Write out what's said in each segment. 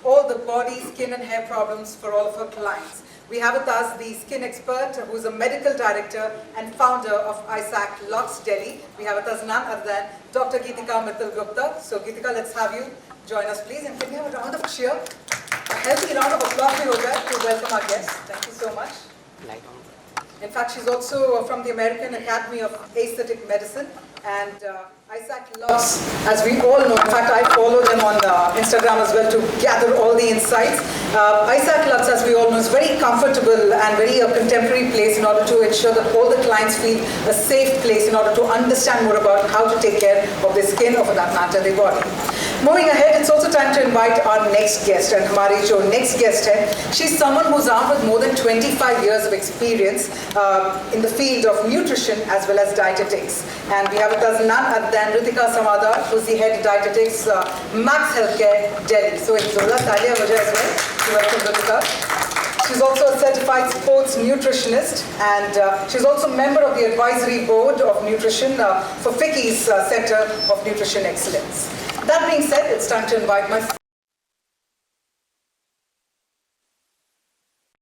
all the body, skin and hair problems for all of her clients. We have with us the skin expert who is a medical director and founder of Isaac Lux Delhi. We have with us none other than Dr. Geetika Mittal Gupta. So Geetika, let's have you join us please, and can we have a round of cheer? A healthy round of applause to welcome our guest. Thank you so much. In fact, she's also from the American Academy of Aesthetic Medicine, and Isaac Lux, as we all know, in fact I follow them on Instagram as well to gather all the insights. Isaac Lux, as we all know, is very comfortable and very contemporary place in order to ensure that all the clients feel a safe place in order to understand more about how to take care of their skin or for that matter their body. Moving ahead, it's also time to invite our next guest, and हमारी जो next guest है, she's someone who's armed with more than 25 years of experience in the field of nutrition as well as dietetics. And we have with us none other than Ritika Samada, who's the head dietetics, Max Healthcare, Delhi. So in Zola Talia Vaja as well, to welcome Ritika. She's also a certified sports nutritionist, and she's also a member of the advisory board of nutrition for FICCI's Center of Nutrition Excellence. That being said, it's time to invite my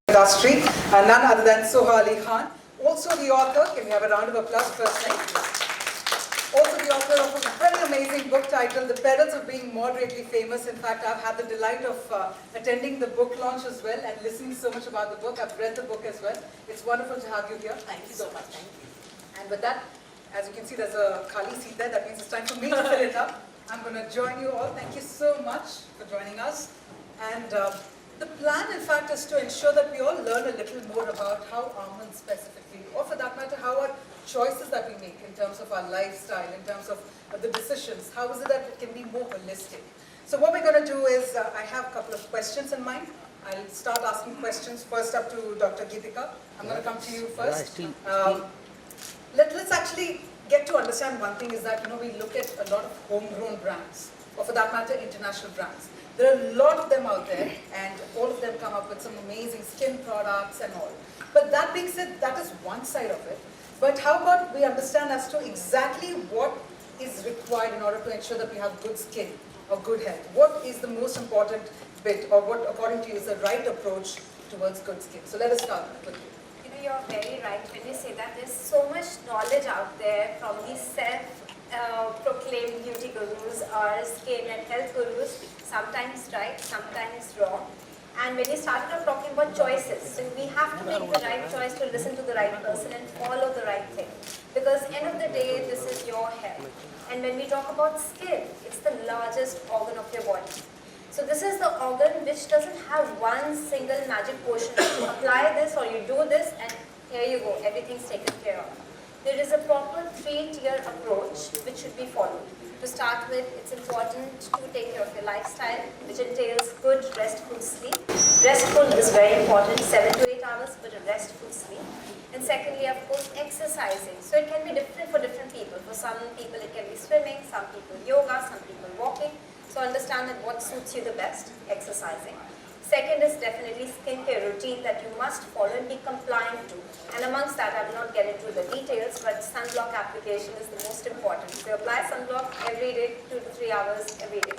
industry, none other than Soha Ali Khan, also the author. Can we have a round of applause first name? Also the author of a very amazing book titled The Perils of Being Moderately Famous. In fact, I've had the delight of attending the book launch as well and listening so much about the book. I've read the book as well. It's wonderful to have you here. Thank you so much. Thank you. And with that, as you can see, there's a khali seat there. That means it's time for me to fill it up. I'm going to join you all. Thank you so much for joining us. And the plan, in fact, is to ensure that we all learn a little more about how Almond specifically, or for that matter, how our choices that we make in terms of our lifestyle, in terms of the decisions, how is it that it can be more holistic. So what we're going to do is, I have a couple of questions in mind. I'll start asking questions first up to Dr. Geetika. I'm going to come to you first. Let's actually get to understand one thing is that, we look at a lot of homegrown brands, or for that matter, international brands. There are a lot of them out there, and all of them come up with some amazing skin products and all. But that being said, that is one side of it. But how about we understand as to exactly what is required in order to ensure that we have good skin or good health? What is the most important bit, or what, according to you, is the right approach towards good skin? So let us start with you. You're very right when you say that. There's so much knowledge out there from these self-proclaimed beauty gurus or skin and health gurus, sometimes right, sometimes wrong. And when you started off talking about choices, so we have to make the right choice to listen to the right person and follow the right thing. Because end of the day, this is your health. And when we talk about skin, it's the largest organ of your body. So this is the organ which doesn't have one single magic potion. You apply this or you do this and here you go, everything's taken care of. There is a proper 3-tier approach which should be followed. To start with, it's important to take care of your lifestyle, which entails good restful sleep. Restful is very important, 7 to 8 hours, but a restful sleep. And secondly, of course, exercising. So it can be different for different people. For some people it can be swimming, some people yoga, some people walking. So understand that what suits you the best, exercising. Second is definitely skincare routine that you must follow and be compliant to. And amongst that, I will not get into the details, but sunblock application is the most important. So apply sunblock every day, 2 to 3 hours every day.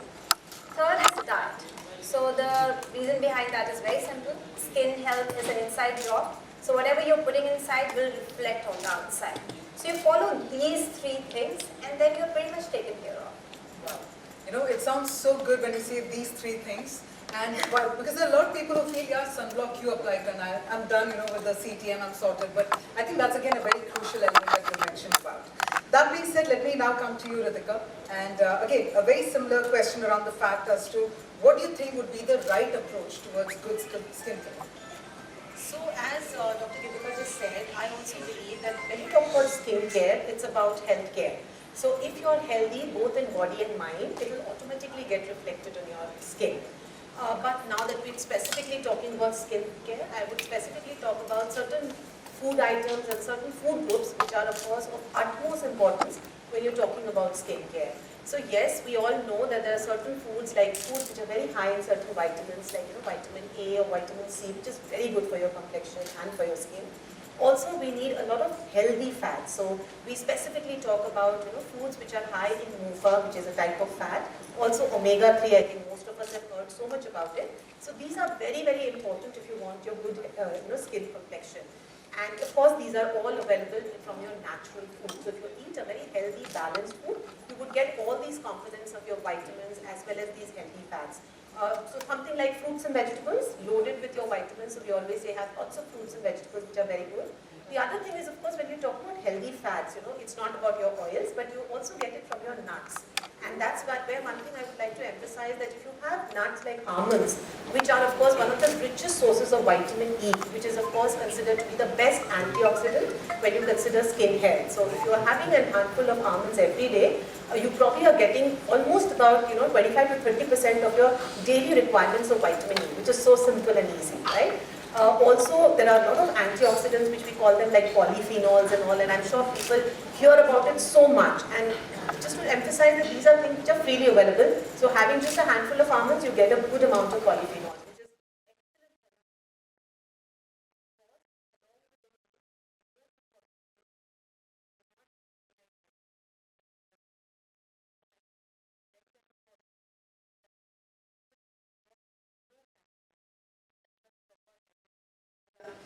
Third is diet. So the reason behind that is very simple. Skin health is an inside job. So whatever you're putting inside will reflect on the outside. So you follow these 3 things and then you're pretty much taken care of. Wow. It sounds so good when you say these 3 things. And well, because there are a lot of people who feel, yeah, sunblock you apply and I'm done, with the CTM, I'm sorted. But I think that's again a very crucial element that you mentioned about. That being said, let me now come to you, Ritika. And again, a very similar question around the fact as to what do you think would be the right approach towards good skin care? So as Dr. Geetika just said, I also believe that when you talk about skin care, it's about health care. So if you're healthy, both in body and mind, it will automatically get reflected on your skin. But now that we're specifically talking about skin care, I would specifically talk about certain food items and certain food groups which are of course of utmost importance when you're talking about skin care. So yes, we all know that there are certain foods like foods which are very high in certain vitamins like vitamin A or vitamin C, which is very good for your complexion and for your skin. Also, we need a lot of healthy fats. So we specifically talk about foods which are high in MUFA, which is a type of fat. Also omega-3, I think most of us have heard so much about it. So these are very, very important if you want your good skin complexion. And of course, these are all available from your natural food. So if you eat a very healthy, balanced food, you would get all these components of your vitamins as well as these healthy fats. So something like fruits and vegetables, loaded with your vitamins. So we always say have lots of fruits and vegetables, which are very good. The other thing is, of course, when you talk about healthy fats, it's not about your oils, but you also get it from your nuts. And that's where one thing I would like to emphasize, that if you have nuts like almonds, which are of course one of the richest sources of vitamin E, which is of course considered to be the best antioxidant when you consider skin health. So if you are having a handful of almonds every day, you probably are getting almost about 25 to 30% of your daily requirements of vitamin E, which is so simple and easy, right? Also, there are a lot of antioxidants which we call them like polyphenols and all, and I'm sure people hear about it so much. And just to emphasize that these are things which are freely available. So having just a handful of almonds, you get a good amount of polyphenols.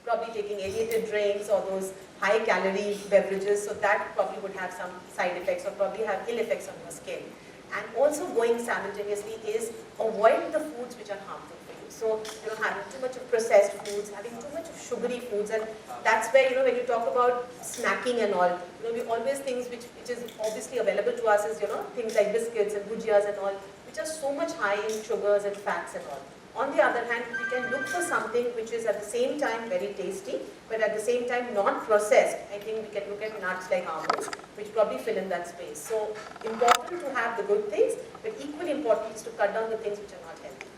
Probably taking aerated drinks or those high calorie beverages, so that probably would have some side effects or probably have ill effects on your skin. And also going simultaneously is avoid the foods which are harmful for you. So having too much of processed foods, having too much of sugary foods, and that's where when you talk about snacking and all, we always things which is obviously available to us is things like biscuits and bhujiyas and all, which are so much high in sugars and fats and all. On the other hand, we can look for something which is at the same time very tasty, but at the same time not processed. I think we can look at nuts like almonds, which probably fill in that space. So important to have the good things, but equally important is to cut down the things which are not healthy.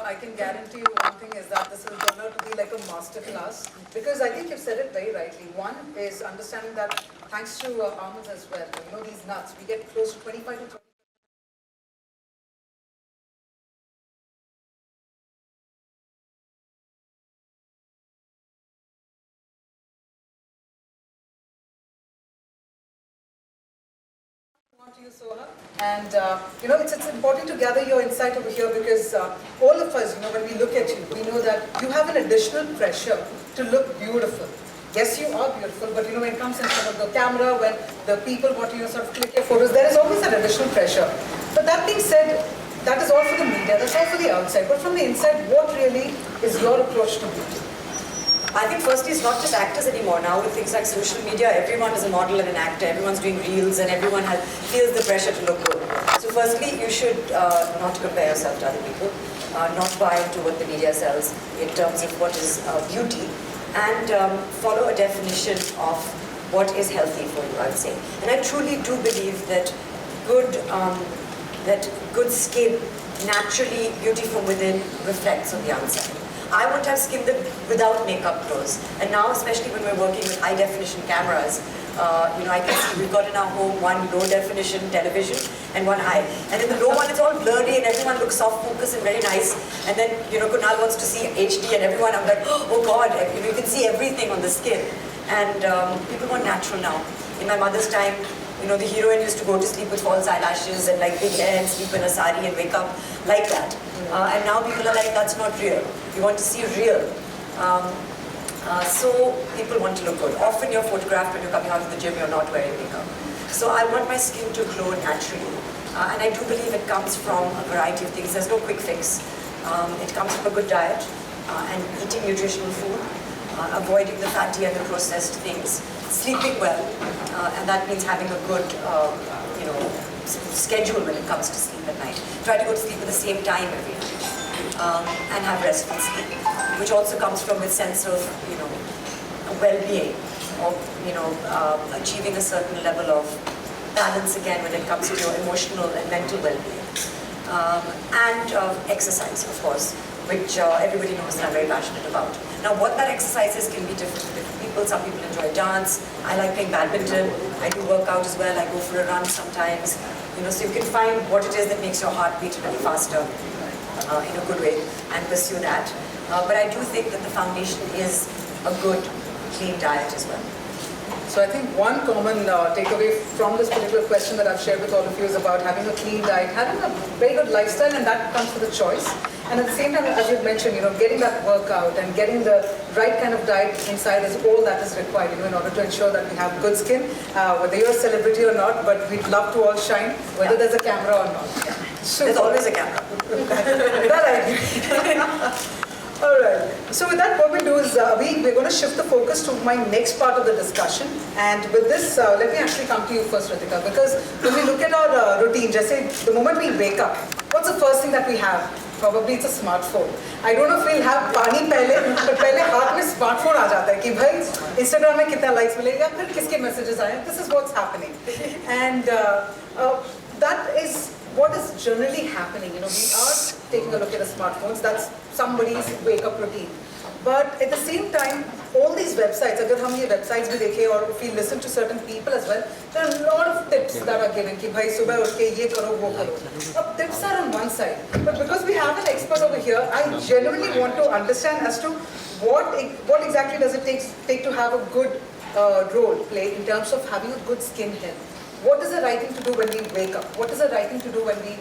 I can guarantee you one thing is that this is going to be like a master class, because I think you've said it very rightly. One is understanding that thanks to almonds as well, these nuts, we get close to 25 to 30. To you, Soha. And it's important to gather your insight over here, because all of us, when we look at you, we know that you have an additional pressure to look beautiful. Yes, you are beautiful, but when it comes in front of the camera, when the people want to sort of click your photos, there is always an additional pressure. But that being said, that is all for the media, that's all for the outside. But from the inside, what really is your approach to beauty? I think firstly, it's not just actors anymore. Now with things like social media, everyone is a model and an actor. Everyone's doing reels and everyone feels the pressure to look good. So firstly, you should not compare yourself to other people, not buy into what the media sells in terms of what is beauty, and follow a definition of what is healthy for you, I would say. And I truly do believe that good skin, naturally, beauty from within reflects on the outside. I want to have skin that without makeup glows. And now, especially when we're working with high definition cameras, I can see we've got in our home one low definition television and one high. And in the low one, it's all blurry and everyone looks soft focus and very nice. And then, Kunal wants to see HD and everyone, I'm like, oh God, you can see everything on the skin. And people want natural now. In my mother's time, the heroine used to go to sleep with false eyelashes and like big hair and sleep in a sari and wake up like that. And now people are like, that's not real. You want to see real. So people want to look good. Often you're photographed when you're coming out of the gym, you're not wearing makeup. So I want my skin to glow naturally. And I do believe it comes from a variety of things. There's no quick fix. It comes from a good diet and eating nutritional food, avoiding the fatty and the processed things, sleeping well, and that means having a good, schedule when it comes to sleep at night. Try to go to sleep at the same time every night, and have restful sleep, which also comes from a sense of, well-being, of, achieving a certain level of balance again when it comes to your emotional and mental well-being. And exercise, of course, which everybody knows that I'm very passionate about. Now, what that exercise is can be different for different people. Some people enjoy dance. I like playing badminton. I do work out as well. I go for a run sometimes. So you can find what it is that makes your heart beat a little faster in a good way and pursue that. But I do think that the foundation is a good, clean diet as well. So I think one common takeaway from this particular question that I've shared with all of you is about having a clean diet, having a very good lifestyle, and that comes with a choice. And at the same time, as you've mentioned, getting that workout and getting the right kind of diet inside is all that is required, in order to ensure that we have good skin, whether you're a celebrity or not, but we'd love to all shine, whether there's a camera or not. There's always a camera. That I agree. All right. So with that, what we'll do is we're going to shift the focus to my next part of the discussion. And with this, let me actually come to you first, Ritika, because when we look at our routine, just say the moment we wake up, what's the first thing that we have? Probably it's a smartphone. I don't know if we'll have पानी पहले, but पहले हाथ में smartphone आ जाता है कि भाई Instagram में कितना likes मिलेगा, फिर किसके messages आए. This is what's happening, and that is what is generally happening. We are taking a look at the smartphones. That's somebody's wake-up routine. But at the same time, all these websites, अगर हम ये websites भी देखें और if we listen to certain people as well, there are a lot of tips that are given कि भाई सुबह उठ के ये करो वो करो. Now, tips are on one side, but because we have an expert over here, I genuinely want to understand as to what exactly does it take to have a good role play in terms of having a good skin health. What is the right thing to do when we wake up? What is the right thing to do when we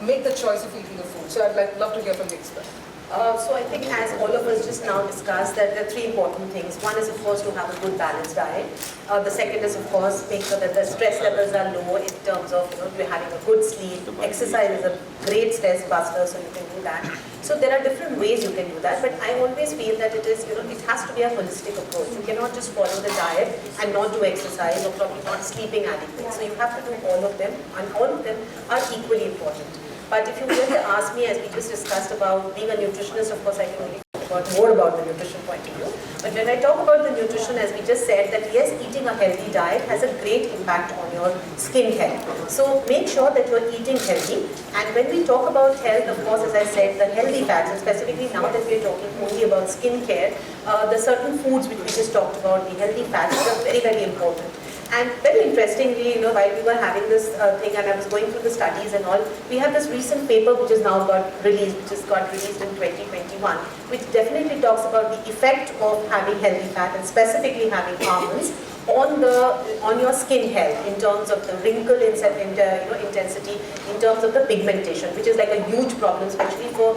make the choice of eating the food? So I'd love to hear from the expert. So I think as all of us just now discussed, that there are three important things. One is of course to have a good balanced diet. The second is of course make sure that the stress levels are low in terms of we're having a good sleep. Exercise is a great stress buster, so you can do that. So there are different ways you can do that, but I always feel that it is, it has to be a holistic approach. You cannot just follow the diet and not do exercise or probably not sleeping adequately. So you have to do all of them, and all of them are equally important. But if you were to ask me, as we just discussed about being a nutritionist, of course I can only talk about more about the nutrition point of view. But when I talk about the nutrition, as we just said, that yes, eating a healthy diet has a great impact on your skin health. So make sure that you're eating healthy. And when we talk about health, of course, as I said, the healthy fats, and specifically now that we're talking only about skin care, the certain foods which we just talked about, the healthy fats, are very, very important. And very interestingly, while we were having this thing and I was going through the studies and all, we have this recent paper which has now got released, which has got released in 2021, which definitely talks about the effect of having healthy fat and specifically having almonds on your skin health in terms of the wrinkle intensity, in terms of the pigmentation, which is like a huge problem, especially for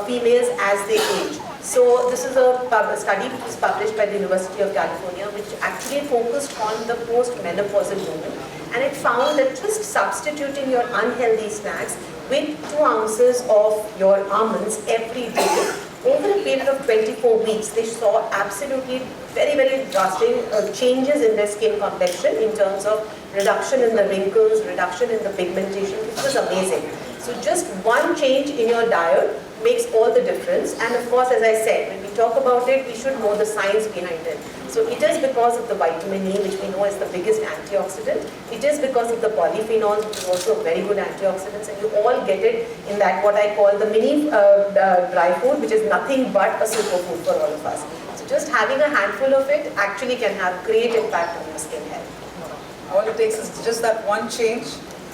females as they age. So this is a study which was published by the University of California, which actually focused on the post-menopausal woman, and it found that just substituting your unhealthy snacks with 2 ounces of your almonds every day over a period of 24 weeks, they saw absolutely very, very drastic changes in their skin complexion in terms of reduction in the wrinkles, reduction in the pigmentation, which was amazing. So just one change in your diet makes all the difference. And of course, as I said, when we talk about it, we should know the science behind it. So it is because of the vitamin E, which we know is the biggest antioxidant. It is because of the polyphenols, which is also a very good antioxidants. And you all get it in that what I call the mini dry food, which is nothing but a superfood for all of us. So just having a handful of it actually can have great impact on your skin health. All it takes is just that one change.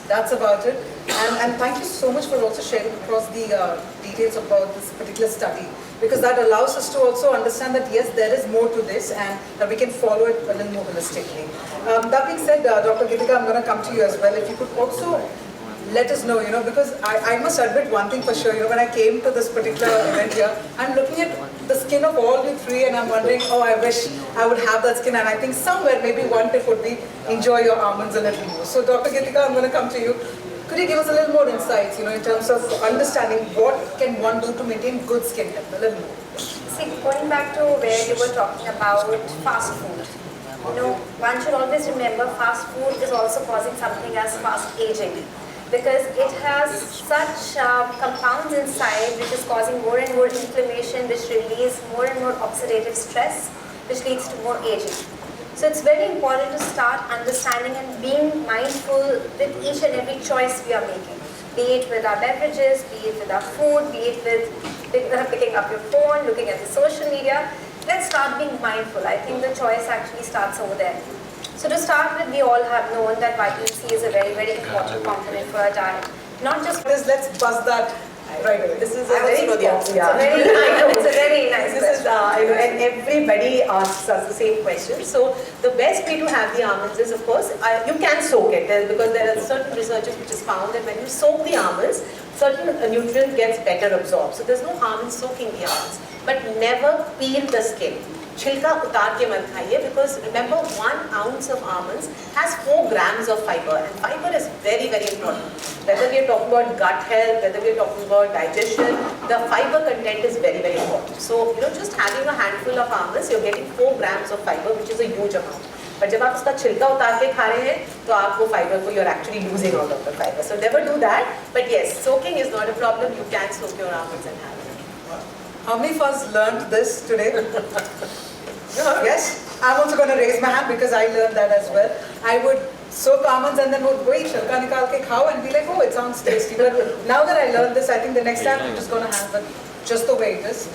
That's about it. And thank you so much for also sharing across the details about this particular study, because that allows us to also understand that yes, there is more to this and that we can follow it a little more holistically. That being said, Dr. Geetika, I'm going to come to you as well. If you could also let us know, because I must admit one thing for sure, when I came to this particular event here, I'm looking at the skin of all you three and I'm wondering, oh, I wish I would have that skin, and I think somewhere maybe one tip would be enjoy your almonds a little more. So Dr. Geetika, I'm going to come to you. Could you give us a little more insights, in terms of understanding what can one do to maintain good skin health, a little more? See, going back to where you were talking about fast food, one should always remember fast food is also causing something as fast aging, because it has such compounds inside which is causing more and more inflammation, which release more and more oxidative stress, which leads to more aging. So it's very important to start understanding and being mindful with each and every choice we are making, be it with our beverages, be it with our food, be it with picking up your phone, looking at the social media. Let's start being mindful. I think the choice actually starts over there. So to start with, we all have known that vitamin C is a very, very important component for our diet. Not just Let's buzz that right away. This is I a also very know the answer. Yeah. It's a very nice This is, and everybody asks us the same question. So the best way to have the almonds is, of course, you can soak it because there are certain researches which has found that when you soak the almonds, certain nutrient gets better absorbed. So there's no harm in soaking the almonds. But never peel the skin. Chilka utar ke mat khaiye, because remember 1 ounce of almonds has 4 grams of fiber, and fiber is very, very important. Whether we are talking about gut health, whether we are talking about digestion, the fiber content is very, very important. So just having a handful of almonds, you're getting 4 grams of fiber, which is a huge amount. But जब आप उसका छिलका उतार के खा रहे हैं तो आप वो फाइबर को you're actually losing out of the fiber. So never do that. But yes, soaking is not a problem. You can soak your almonds and have it. How many of us learned this today? Yes, I'm also going to raise my hand because I learned that as well. I would soak almonds and then would wait, chilka nikal ke khao and be like, oh, it sounds tasty. But now that I learned this, I think the next time I'm just going to have it just the way it is,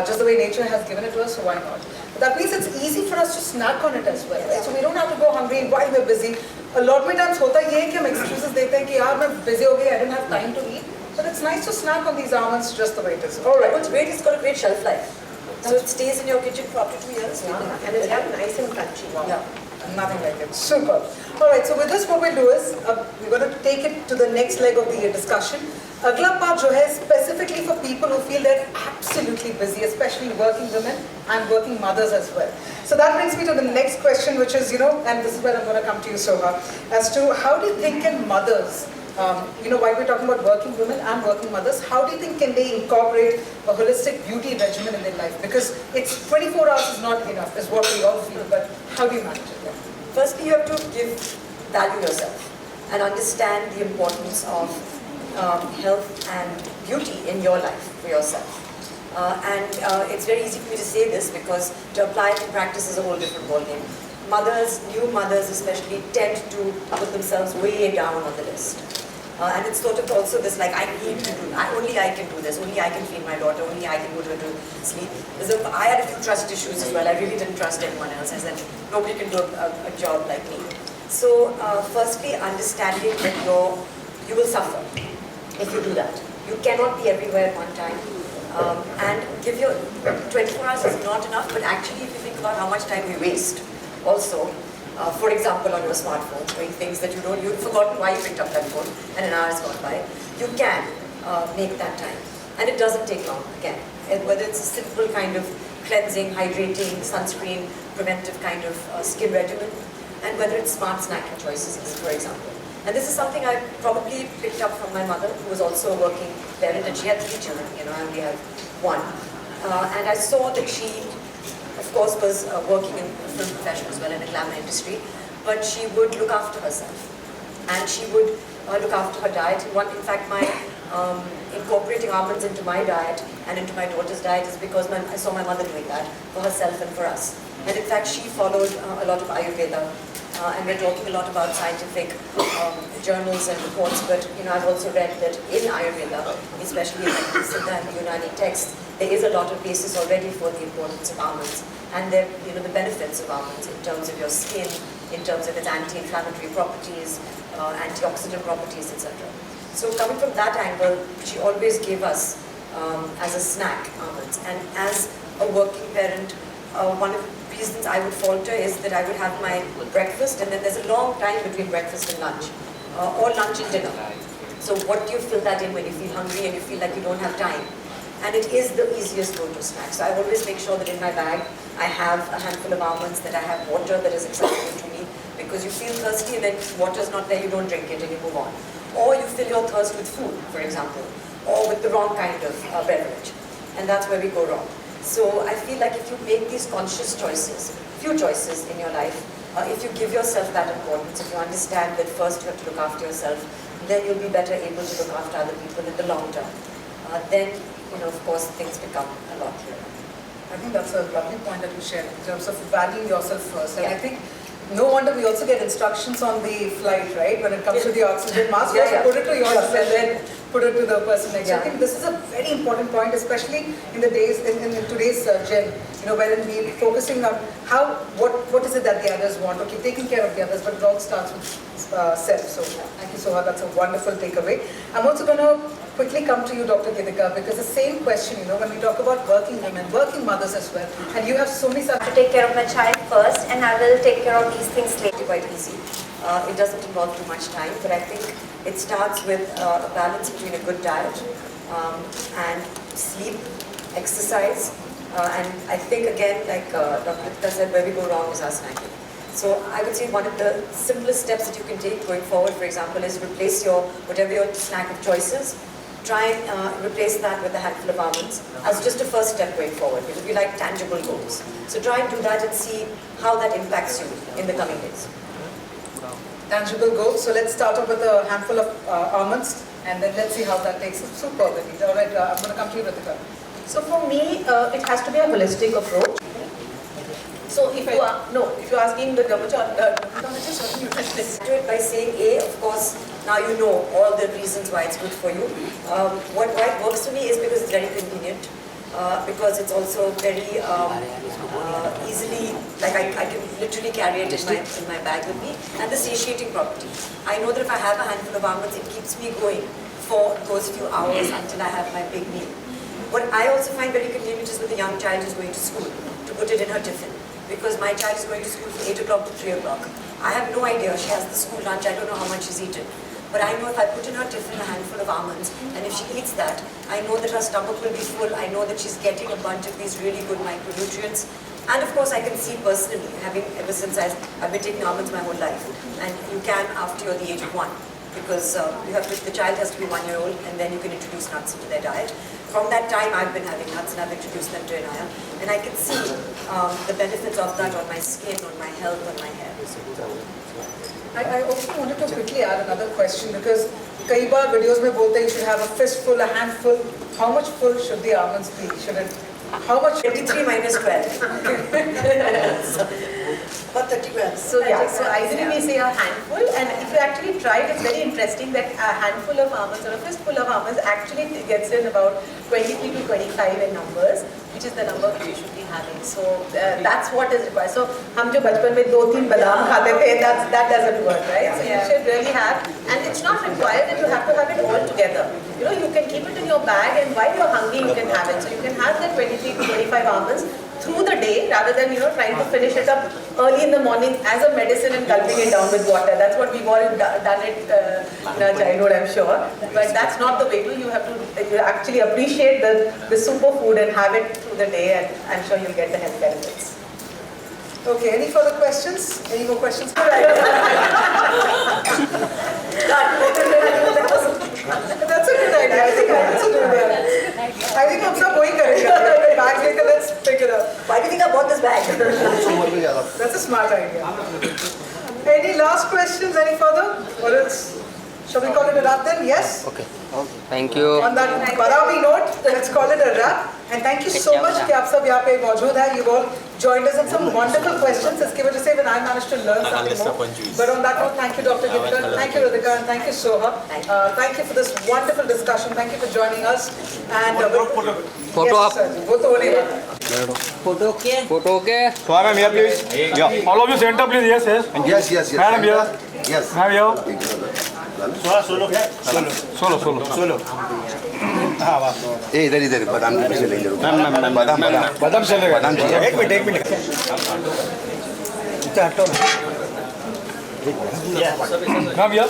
just the way nature has given it to us, so why not? But that means it's easy for us to snack on it as well, right? So we don't have to go hungry while we're busy. A lot of times hota ye hai ki hum excuses dete hain ki yaar main busy ho gayi, I didn't have time to eat. But it's nice to snack on these almonds just the way it is. All right. What's great, it's got a great shelf life. So it stays in your kitchen for up to 2 years. And it's nice and crunchy. Wow. Yeah. Nothing like it. Super. All right, so with this what we'll do is, we're going to take it to the next leg of the discussion. Agla part jo hai, specifically for people who feel they're absolutely busy, especially working women and working mothers as well. So that brings me to the next question, which is, and this is where I'm going to come to you, Soha, as to how do you think can mothers, while we're talking about working women and working mothers, how do you think can they incorporate a holistic beauty regimen in their life? Because it's 24 hours is not enough, is what we all feel, but how do you manage it? Firstly, you have to value yourself and understand the importance of health and beauty in your life for yourself. It's very easy for me to say this because to apply it in practice is a whole different ballgame. Mothers, new mothers especially, tend to put themselves way down on the list. And it's sort of also this like, I need to do, only I can do this, only I can feed my daughter, only I can go to her to sleep. I had a few trust issues as well. I really didn't trust anyone else. I said, nobody can do a job like me. So firstly, understanding that you will suffer if you do that. You cannot be everywhere at one time. And give your 24 hours is not enough, but actually if you think about how much time we waste also, for example, on your smartphone, doing things that you've forgotten why you picked up that phone and an hour has gone by, you can make that time. And it doesn't take long, again. Whether it's a simple kind of cleansing, hydrating, sunscreen, preventive kind of skin regimen, and whether it's smart snacking choices, for example. And this is something I probably picked up from my mother, who was also a working parent, and she had 3 children, I only have 1. And I saw that she, of course, was working in a film profession as well, in the glamour industry, but she would look after herself. And she would look after her diet. In fact, my incorporating almonds into my diet and into my daughter's diet is because I saw my mother doing that for herself and for us. And in fact, she followed a lot of Ayurveda. And we're talking a lot about scientific journals and reports, but I've also read that in Ayurveda, especially in the Siddha and the Unani texts, there is a lot of basis already for the importance of almonds and the benefits of almonds in terms of your skin, in terms of its anti-inflammatory properties, antioxidant properties, etc. So coming from that angle, she always gave us as a snack almonds. And as a working parent, one of the reasons I would falter is that I would have my breakfast and then there's a long time between breakfast and lunch, or lunch and dinner. So what do you fill that in when you feel hungry and you feel like you don't have time? And it is the easiest go-to snack. So I always make sure that in my bag I have a handful of almonds, that I have water that is accessible to me, because you feel thirsty and then water is not there, you don't drink it and you move on. Or you fill your thirst with food, for example, or with the wrong kind of beverage. And that's where we go wrong. So I feel like if you make these conscious choices, few choices in your life, if you give yourself that importance, if you understand that first you have to look after yourself, then you'll be better able to look after other people in the long term. Then, of course, things become a lot clearer. I think that's a lovely point that you shared in terms of valuing yourself first. And I think no wonder we also get instructions on the flight, right? When it comes to the oxygen mask, put it to yourself and then put it to the person next. I think this is a very important point, especially in the days in today's gen. Wherein we're focusing on what is it that the others want. Okay, taking care of the others, but it all starts with self. So thank you, Soha. That's a wonderful takeaway. I'm also going to quickly come to you, Dr. Gidika, because the same question, when we talk about working women, working mothers as well, and you have so many such... To take care of my child first, and I will take care of these things later. Quite easy. It doesn't involve too much time, but I think it starts with a balance between a good diet and sleep, exercise, and I think again, like Dr. Gupta said, where we go wrong is our snacking. So I would say one of the simplest steps that you can take going forward, for example, is replace whatever your snack of choices. Try and replace that with a handful of almonds as just a first step going forward, because we like tangible goals. So try and do that and see how that impacts you in the coming days. Tangible goals. So let's start off with a handful of almonds, and then let's see how that takes us. Super, Vinita. All right, I'm going to come to you, Ritika. So for me, it has to be a holistic approach. So if you're asking the dermatologist or the nutritionist. Do it by saying of course, now you know all the reasons why it's good for you. Why it works for me is because it's very convenient, because it's also very easily, like I can literally carry it in my bag with me, and the satiating property. I know that if I have a handful of almonds, it keeps me going for those few hours until I have my big meal. What I also find very convenient is with a young child who's going to school, to put it in her tiffin. Because my child is going to school from 8 o'clock to 3 o'clock. I have no idea. She has the school lunch. I don't know how much she's eaten. But I know if I put in her tiffin a handful of almonds, and if she eats that, I know that her stomach will be full. I know that she's getting a bunch of these really good micronutrients. And of course, I can see personally, ever since I've been taking almonds my whole life. And you can after you're the age of 1. Because the child has to be 1 year old, and then you can introduce nuts into their diet. From that time, I've been having nuts, and I've introduced them to Inaya, and I can see the benefits of that on my skin, on my health, on my hair. I also wanted to quickly add another question, because कई बार videos में बोलते हैं you should have a fistful, a handful. How much full should the almonds be? How much? 23 minus 12. About 30 grams. So so ideally we say a handful, and if you actually try it, it's very interesting that a handful of almonds or a fistful of almonds actually gets in about 23 to 25 in numbers, which is the number we should be having. So that's what is required. So हम जो बचपन में 2-3 बादाम खाते थे, that doesn't work, right? So you should really have, and it's not required that you have to have it all together. You can keep it in your bag, and while you're hungry, you can have it. So you can have the 23 to 25 almonds through the day, rather than trying to finish it up early in the morning as a medicine and gulping it down with water. That's what we've all done it in our childhood, I'm sure. But that's not the way to. You have to actually appreciate the superfood and have it through the day, and I'm sure you'll get the health benefits. Okay, any further questions? Any more questions? That's a good idea. I think हम सब वही करेंगे. Bag लेकर let's pick it up. Why do you think I bought this bag? That's a smart idea. Any last questions? Any further? Or else, shall we call it a wrap then? Yes. Okay. Thank you. On that Barabi note, let's call it a wrap. And thank you so much कि आप सब यहाँ पे मौजूद हैं. You've all joined us in some wonderful questions. इसकी वजह से when I managed to learn something more. But on that note, thank you, Dr. Gidika, thank you, Ritika, and thank you, Soha. Thank you for this wonderful discussion. Thank you for joining us. And Photo up. वो तो होने वाला है. Photo okay. Soha ma'am, here please. Yeah. All of you center please. Yes. Yes. Madam here. Yes. Ma'am here. Soha solo. हाँ वाह. इधर बादाम की चलेंगे. बादाम चलेगा. बादाम चाहिए. एक मिनट. इतना हटो. Ma'am here.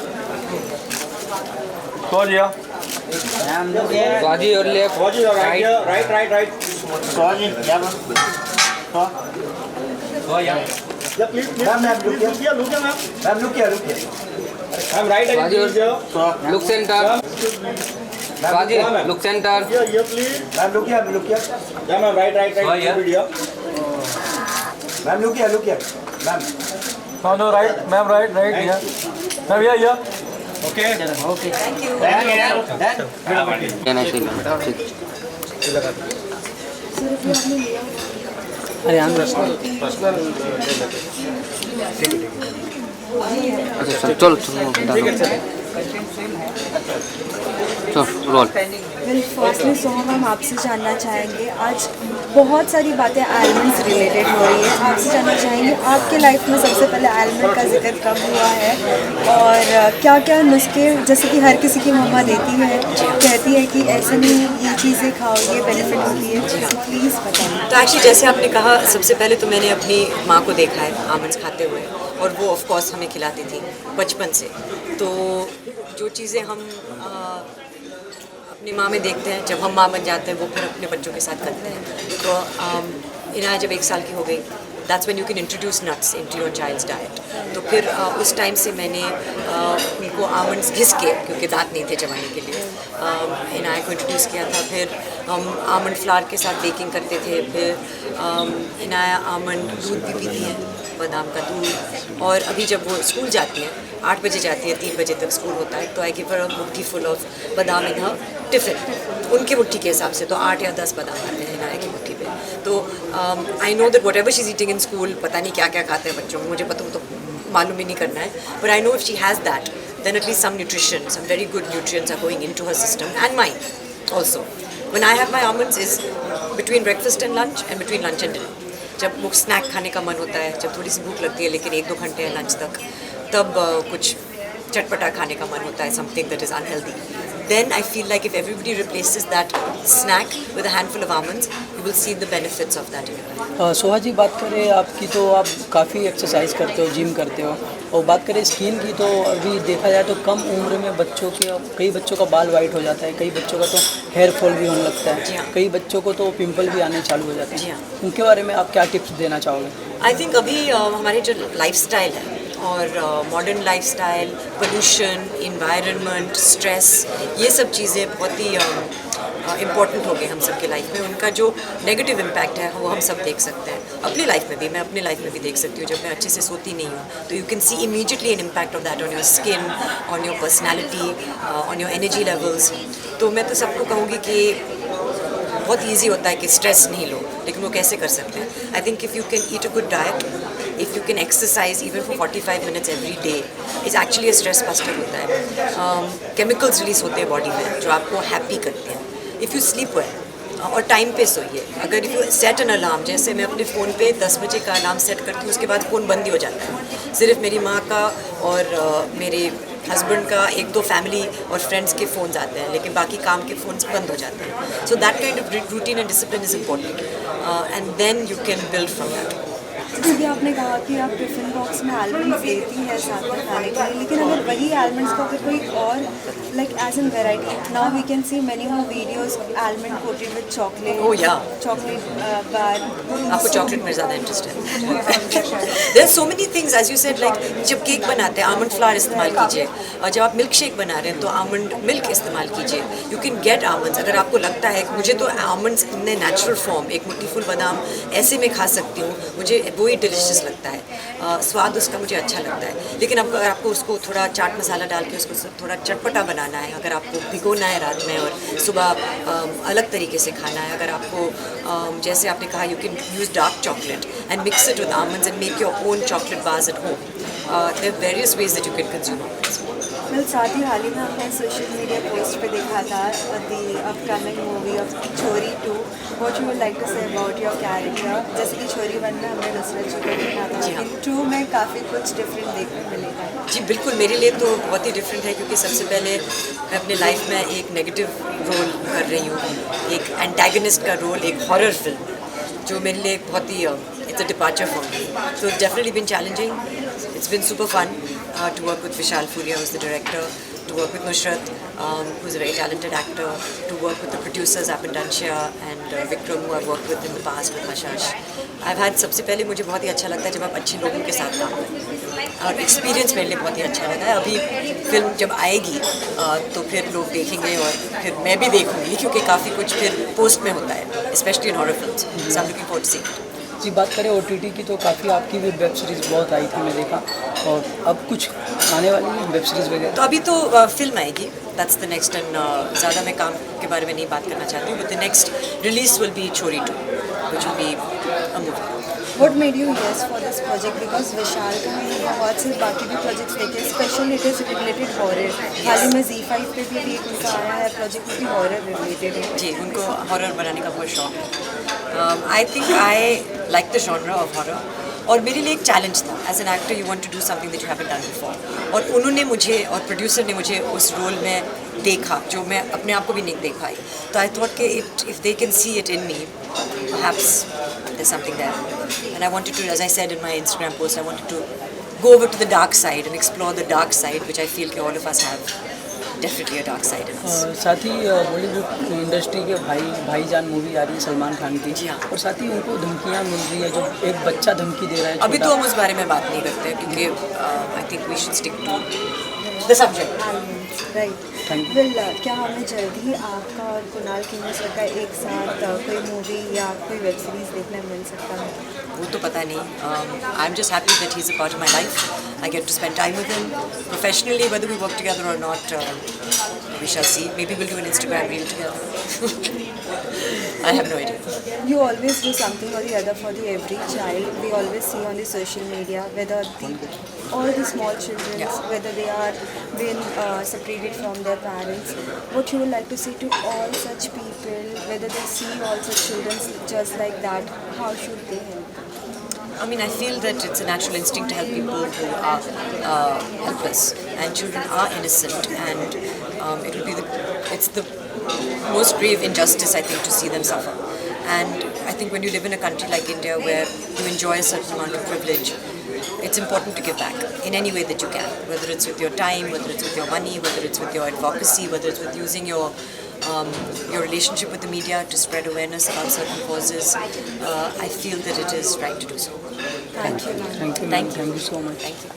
Soha here. Swaji your left. Soji right here. Right. Soji. Yeah ma'am. Soha yeah. Yeah please. Ma'am look here ma'am. Ma'am look here. Ma'am right Swaji please here. look center. Swaji look center. Here please. Ma'am look here. Yeah ma'am right. Video. Ma'am look here. Ma'am. No right. Ma'am right here. Ma'am here. Okay. Thank you. Can I see? अरे हम personal चलो So, roll. Well firstly Soha ma'am आपसे जानना चाहेंगे, आज बहुत सारी बातें आलमंड से रिलेटेड हो रही है, आपसे जानना चाहेंगे आपके लाइफ में सबसे पहले आलमंड का जिक्र कब हुआ है और क्या क्या नुस्खे, जैसे कि हर किसी की मम्मा देती है, कहती है कि ऐसे नहीं ये चीज़ें खाओ ये बेनिफिट होती है, प्लीज़ बताइए। तो एक्चुअली जैसे आपने कहा, सबसे पहले तो मैंने अपनी माँ को देखा है आमंड्स खाते हुए, और वो ऑफ कोर्स हमें खिलाती थी बचपन से। तो जो चीज़ें हम अपनी माँ में देखते हैं, जब हम माँ बन जाते हैं वो फिर अपने बच्चों के साथ करते हैं। तो इनाया जब 1 साल की हो गई, that's when you can introduce nuts into your child's diet. तो फिर उस टाइम से मैंने उनको आमंड्स घिस के, क्योंकि दांत नहीं थे चबाने के लिए, इनाया को इंट्रोड्यूस किया था। फिर हम आमंड फ्लावर के साथ बेकिंग करते थे। फिर इनाया आमंड दूध भी पीती है, बादाम का दूध। और अभी जब वो स्कूल जाती हैं, 8 बजे जाती है, 3 बजे तक स्कूल होता है, तो आई गिव हर अ मुट्ठी फुल ऑफ बादाम इन हर टिफ़िन। उनके मुट्ठी के हिसाब से तो 8 या 10 बादाम आते हैं इनाया की मुट्ठी पे। तो I know that what ever she is eating in school, पता नहीं क्या क्या खाते हैं बच्चों, मुझे पता तो मालूम ही नहीं करना है, but I know if she has that then at least some nutrition, some very good nutrients are going into her system and mine also. When I have my almonds is between breakfast and lunch and between lunch and dinner. जब मुझे snack खाने का मन होता है, जब थोड़ी सी भूख लगती है लेकिन 1-2 घंटे हैं लंच तक, तब कुछ चटपटा खाने का मन होता है, something that is unhealthy. Then I feel like if everybody replaces that snack with a handful of almonds, you will see the benefits of that in your life. Soha जी, बात करें आपकी तो आप काफ़ी एक्सरसाइज करते हो, जिम करते हो, और बात करें स्किन की तो अभी देखा जाए तो कम उम्र में बच्चों के, कई बच्चों का बाल वाइट हो जाता है, कई बच्चों का तो हेयर फॉल भी होने लगता है, कई बच्चों को तो पिंपल भी आने चालू हो जाते हैं। उनके बारे में आप क्या टिप्स देना चाहोगे? आई थिंक अभी हमारे जो लाइफस्टाइल है और modern lifestyle, pollution, environment, stress, ये सब चीज़ें बहुत ही इम्पॉर्टेंट हो गए हम सब के लाइफ में। उनका जो नेगेटिव इम्पैक्ट है वो हम सब देख सकते हैं अपनी लाइफ में भी। मैं अपनी लाइफ में भी देख सकती हूँ, जब मैं अच्छे से सोती नहीं हूँ तो you can see immediately an impact of that on your skin, on your personality, on your energy levels. तो मैं तो सबको कहूँगी कि बहुत ईजी होता है कि स्ट्रेस नहीं लो, लेकिन वो कैसे कर सकते हैं? I think if you can eat a good diet, if you can exercise even for 45 minutes every day, is actually a stress buster होता है। केमिकल्स रिलीज होते हैं बॉडी में जो आपको हैप्पी करते हैं। इफ़ यू स्लीप वेल और टाइम पे सोइए, अगर if you set an alarm, जैसे मैं अपने फ़ोन पे 10 बजे का अलार्म सेट करती हूँ, उसके बाद फ़ोन बंद ही हो जाता है। सिर्फ मेरी माँ का और मेरे हस्बैंड का 1-2 फैमिली और फ्रेंड्स के फ़ोन्स आते हैं, लेकिन बाकी काम के फ़ोन्स बंद हो जाते हैं। So that kind of routine and discipline is important, and then you can build from that. जैसे आपने कहा कि आप टिफ़िन बॉक्स में आलमंड्स देती है साथ में खाने के लिए, लेकिन अगर वही आलमंड्स को अगर कोई और like as an variety, now we can see many more videos almond coated with chocolate, Oh, yeah. Chocolate bar. आपको चॉकलेट में ज़्यादा इंटरेस्ट है? There are so many things, as you said, like जब cake बनाते हैं almond flower इस्तेमाल कीजिए, और जब आप मिल्क शेक बना रहे हैं तो आमंड मिल्क इस्तेमाल कीजिए। You can get almonds. अगर आपको लगता है कि मुझे तो आमंड्स इन नेचुरल फॉर्म, एक मुट्ठी फुल बादाम ऐसे में खा सकती हूँ, मुझे वो ही डिलिशियस लगता है, स्वाद उसका मुझे अच्छा लगता है। लेकिन अगर आपको उसको थोड़ा चाट मसाला डाल के उसको थोड़ा चटपटा बनाना है, अगर आपको भिगोना है रात में और सुबह अलग तरीके से खाना है, अगर आपको जैसे आपने कहा, you can use dark chocolate and mix it with almonds and make your own chocolate bars at home. There are various ways that you can consume almonds. Well साथ ही हाल ही में आपने सोशल मीडिया पोस्ट पे देखा था the upcoming movie of Chhori 2, what you would like to say about your character? जैसे कि छोरी 1 में हमने नुसरत जी को देखा था, लेकिन 2 में काफ़ी कुछ डिफरेंट देखने मिलेगा। जी बिल्कुल, मेरे लिए तो बहुत ही डिफरेंट है, क्योंकि सबसे पहले मैं अपने लाइफ में एक नेगेटिव रोल कर रही हूँ, एक एंटागनिस्ट का रोल, एक हॉरर फिल्म, जो मेरे लिए बहुत ही it's a departure for me. So it's definitely been challenging, it's been super fun to work with Vishal Furia, who's the director, to work with Nusrat, who's a very talented actor, to work with the producers Apindansha and Vikram, who I've worked with in the past with Hashash. I've had, सबसे पहले मुझे बहुत ही अच्छा लगता है जब आप अच्छे लोगों के साथ काम करें, और एक्सपीरियंस मेरे लिए बहुत ही अच्छा लगा है। अभी फिल्म जब आएगी तो फिर लोग देखेंगे और फिर मैं भी देखूंगी, क्योंकि काफ़ी कुछ फिर पोस्ट में होता है, specially in horror films. So I am looking forward to see it. जी, बात करें OTT की तो काफ़ी आपकी भी वेब सीरीज़ बहुत आई थी, मैं देखा, और अब कुछ आने वाली है वेब सीरीज़ वगैरह? तो अभी तो फिल्म आएगी, दैट्स द नेक्स्ट, एंड ज़्यादा मैं काम के बारे में नहीं बात करना चाहती हूँ, but the next release will be Chhori 2, which will be a movie. What made you yes for this project? Because Vishal का मैंने बहुत से बाकी भी प्रोजेक्ट्स देखे, specially it is related horror. हाल ही में Z5 पे भी एक उनका आया है प्रोजेक्ट, वो भी हॉरर रिलेटेड है. जी, उनको हॉरर बनाने का बहुत शौक है. I think I like the genre of horror. और मेरे लिए एक चैलेंज था. As an actor you want to do something that you haven't done before. और उन्होंने मुझे और प्रोड्यूसर ने मुझे उस रोल में देखा जो मैं अपने आप को भी नहीं देख पाई. तो आई थॉट कि if they can see it in me, perhaps there's something there. And I wanted to, as I said in my Instagram post, I wanted to go over to the dark side and explore the dark side, which I feel that all of us have. Definitely a dark side in us. साथ ही Bollywood industry के भाईजान movie आ रही है सलमान खान की. जी हाँ. और साथ ही उनको धमकियाँ मिल रही है, जो एक बच्चा धमकी दे रहा है. अभी तो हम उस बारे में बात नहीं करते क्योंकि I think we should stick to the subject. Right. Well क्या हमें जल्दी ही आपका और कुणाल खेमू सर का एक साथ कोई मूवी या कोई वेब सीरीज देखने मिल सकता है? वो तो पता नहीं. I am just happy that he is a part of my life. I get to spend time with him professionally. Whether we work together और not, we shall see. Maybe we'll do an Instagram reel together. I have no idea. You always do something or the other for the every child. We always see on the social media whether all the small children, whether they are being separated from their parents. What you would like to say to all such people, whether they see all such children just like that, how should they help? I mean, I feel that it's a natural instinct to help people who are helpless, and children are innocent, and it's the most grave injustice, I think, to see them suffer. And I think when you live in a country like India where you enjoy a certain amount of privilege, it's important to give back in any way that you can, whether it's with your time, whether it's with your money, whether it's with your advocacy, whether it's with using your relationship with the media to spread awareness about certain causes. I feel that it is right to do so. Thank you. Thank you, Thank you. Thank you so much. Thank you.